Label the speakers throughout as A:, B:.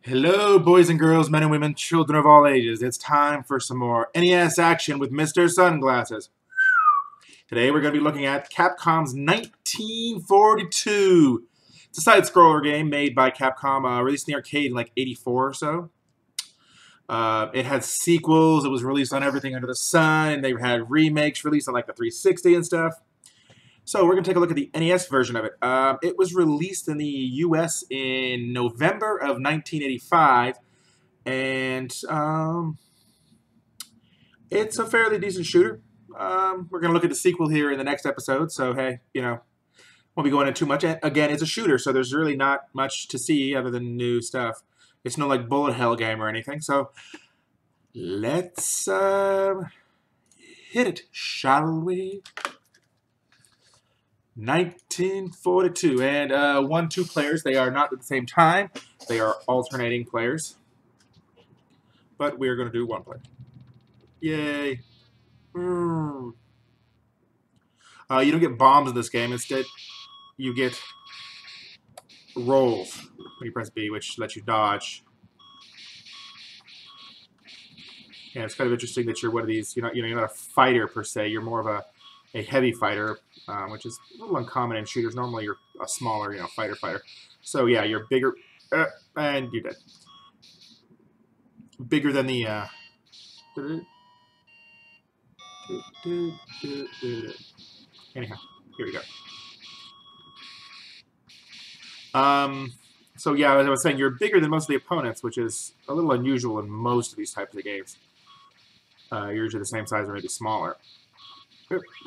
A: Hello, boys and girls, men and women, children of all ages. It's time for some more NES action with Mr. Sunglasses. Today we're going to be looking at Capcom's 1942. It's a side-scroller game made by Capcom, released in the arcade in like 84 or so. It had sequels. It was released on everything under the sun, and they had remakes released on like the 360 and stuff. So we're going to take a look at the NES version of it. It was released in the US in November of 1985, and it's a fairly decent shooter. We're going to look at the sequel here in the next episode, so hey, won't be going into too much. Again, it's a shooter, so there's really not much to see other than new stuff. It's no like bullet hell game or anything, so let's hit it, shall we? 1942, and 1-2 players. They are not at the same time. They are alternating players. But we're going to do one player. Yay. You don't get bombs in this game. Instead, you get rolls when you press B, which lets you dodge. Yeah, it's kind of interesting that you're one of these, you're not a fighter per se. You're more of a heavy fighter, which is a little uncommon in shooters. Normally, you're a smaller, fighter. So yeah, you're bigger, and you're dead. Bigger than the. Anyhow, here we go. So yeah, as I was saying, you're bigger than most of the opponents, which is a little unusual in most of these types of games. You're usually the same size or maybe smaller.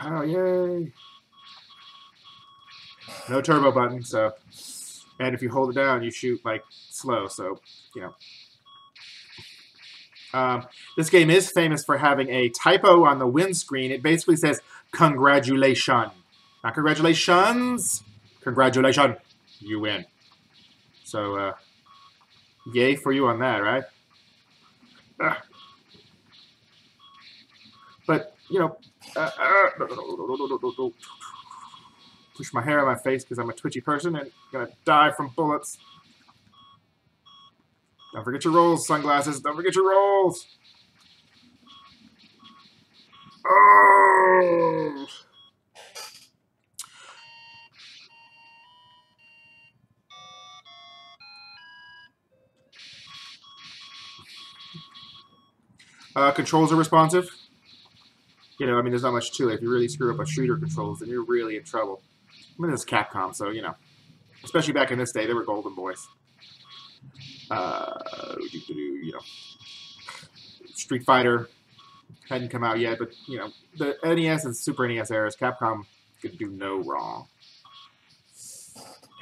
A: Oh, yay. No turbo button, so... And if you hold it down, you shoot, like, slow, so, this game is famous for having a typo on the windscreen. It basically says, congratulations. Not congratulations. Congratulations. You win. So, yay for you on that, right? But, push my hair on my face because I'm a twitchy person and I'm going to die from bullets. Don't forget your rolls, Sunglasses. Don't forget your rolls. Oh! Controls are responsive. There's not much to it. If you really screw up a shooter controls, then you're really in trouble. This is Capcom, so, especially back in this day, they were golden boys. Street Fighter hadn't come out yet, but, the NES and Super NES eras, Capcom could do no wrong.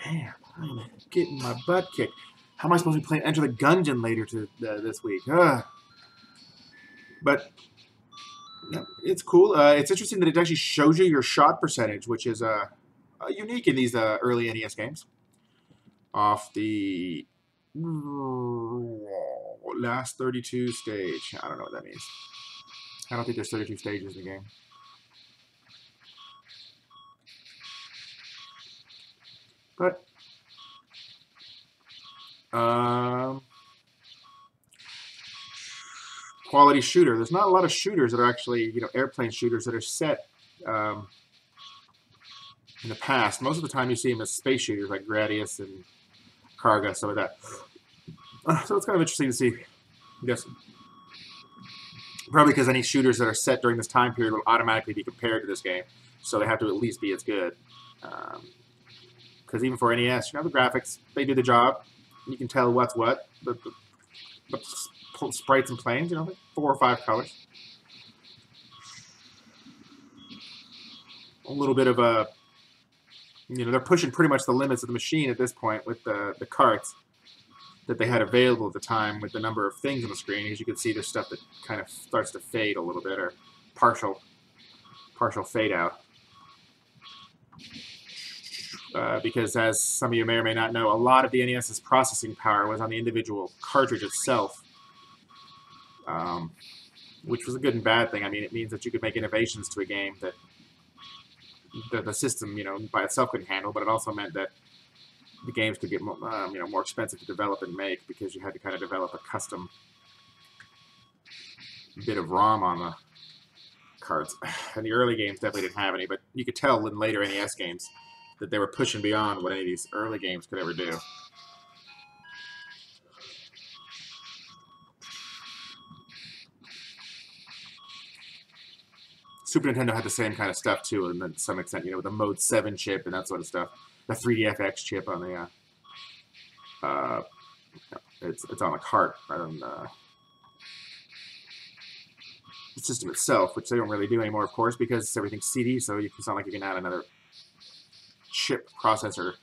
A: Damn, I'm getting my butt kicked. How am I supposed to be playing Enter the Gungeon later this week? But... it's cool. It's interesting that it actually shows you your shot percentage, which is unique in these early NES games. Off the last 32 stage. I don't know what that means. I don't think there's 32 stages in the game. But quality shooter. There's not a lot of shooters that are actually, airplane shooters that are set in the past. Most of the time you see them as space shooters like Gradius and Karga, stuff like that. So it's kind of interesting to see, I guess. Probably because any shooters that are set during this time period will automatically be compared to this game. So they have to at least be as good. Because even for NES, the graphics, they do the job. You can tell what's what. The sprites and planes, 4 or 5 colors. A little bit of a, they're pushing pretty much the limits of the machine at this point with the carts that they had available at the time with the number of things on the screen. As you can see, there's stuff that kind of starts to fade a little bit, or partial fade out. Because as some of you may or may not know, a lot of the NES's processing power was on the individual cartridge itself. Which was a good and bad thing. It means that you could make innovations to a game that the system, by itself couldn't handle, but it also meant that the games could get more, more expensive to develop and make because you had to kind of develop a custom bit of ROM on the cards. And the early games definitely didn't have any, but you could tell in later NES games that they were pushing beyond what any of these early games could ever do. Super Nintendo had the same kind of stuff too, and then to some extent, with the Mode 7 chip and that sort of stuff. The 3DFX chip on the it's on the cart rather than the system itself, which they don't really do anymore, of course, because everything's CD, so it's not like you can add another chip processor.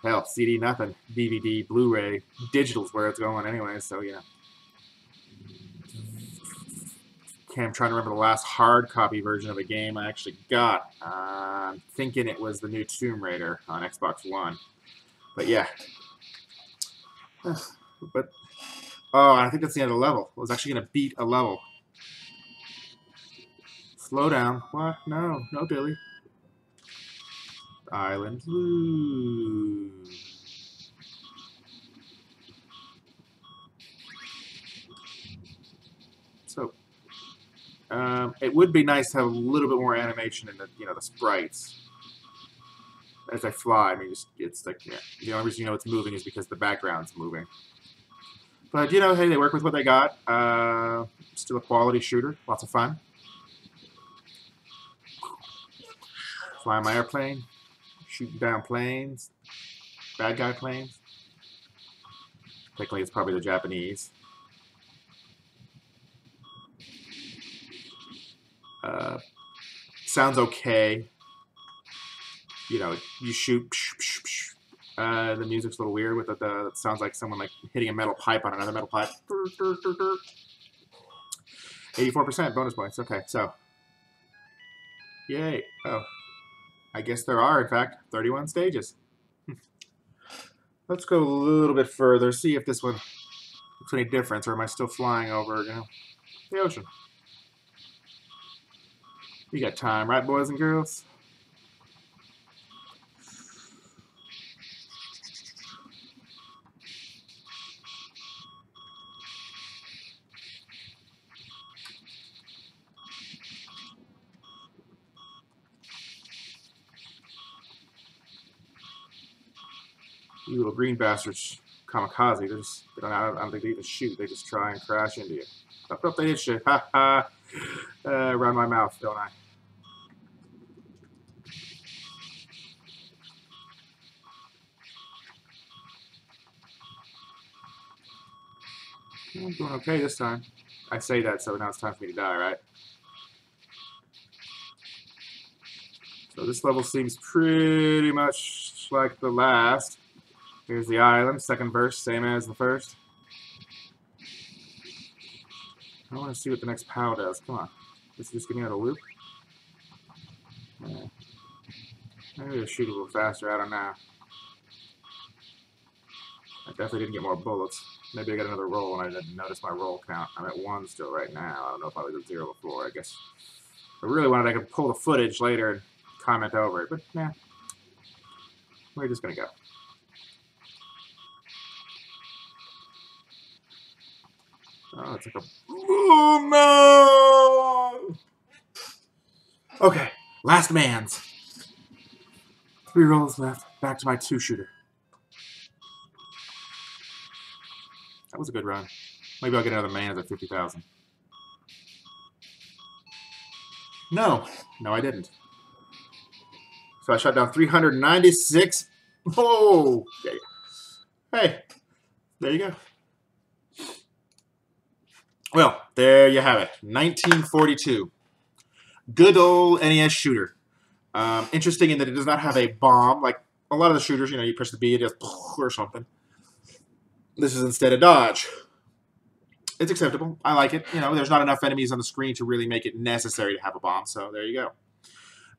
A: Hell, CD, nothing. DVD, Blu-ray, digital's where it's going anyway, so yeah. Okay, I'm trying to remember the last hard copy version of a game I actually got. I'm thinking it was the new Tomb Raider on Xbox One. But yeah. But, oh, I think that's the end of the level. I was actually going to beat a level. Slow down. What? No. No, Billy. Island Blue. So, it would be nice to have a little bit more animation in the, the sprites as I fly. I mean, it's like, yeah, the only reason it's moving is because the background's moving. But, hey, they work with what they got. Still a quality shooter. Lots of fun. Flying my airplane. Shooting down planes. Bad guy planes. Technically, it's probably the Japanese. Sounds okay. You shoot. The music's a little weird with it sounds like someone like hitting a metal pipe on another metal pipe. 84% bonus points. Okay, so yay. Oh, I guess there are in fact 31 stages. Let's go a little bit further. See if this one looks any difference, or am I still flying over the ocean? You got time, right, boys and girls? You little green bastards, kamikaze. I don't think they even shoot. They just try and crash into you. Oh, they did shit. Ha ha. Around my mouth, don't I? I'm doing okay this time. I say that, so now it's time for me to die, right? So this level seems pretty much like the last. Here's the island, second verse, same as the first. I want to see what the next POW does. Come on. This is just getting out of loop. Maybe it'll shoot a little faster, I don't know. I definitely didn't get more bullets. Maybe I got another roll and I didn't notice my roll count. I'm at 1 still right now. I don't know if I was at 0 before. I guess if I really wanted, I could pull the footage later and comment over it. But, nah. We're just going to go. Oh, it's like a... Oh, no! Okay. Last man's. 3 rolls left. Back to my 2-shooter. That was a good run. Maybe I'll get another man's at 50,000. No. No, I didn't. So I shot down 396. Oh! Okay. Hey. There you go. Well, there you have it. 1942. Good old NES shooter. Interesting in that it does not have a bomb. Like a lot of the shooters, you press the B, it just or something. This is instead a dodge. It's acceptable. I like it. There's not enough enemies on the screen to really make it necessary to have a bomb. So there you go.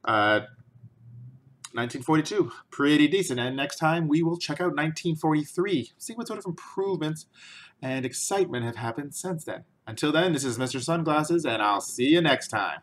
A: 1942. Pretty decent. And next time we will check out 1943. See what sort of improvements and excitement have happened since then. Until then, this is Mr. Sunglasses, and I'll see you next time.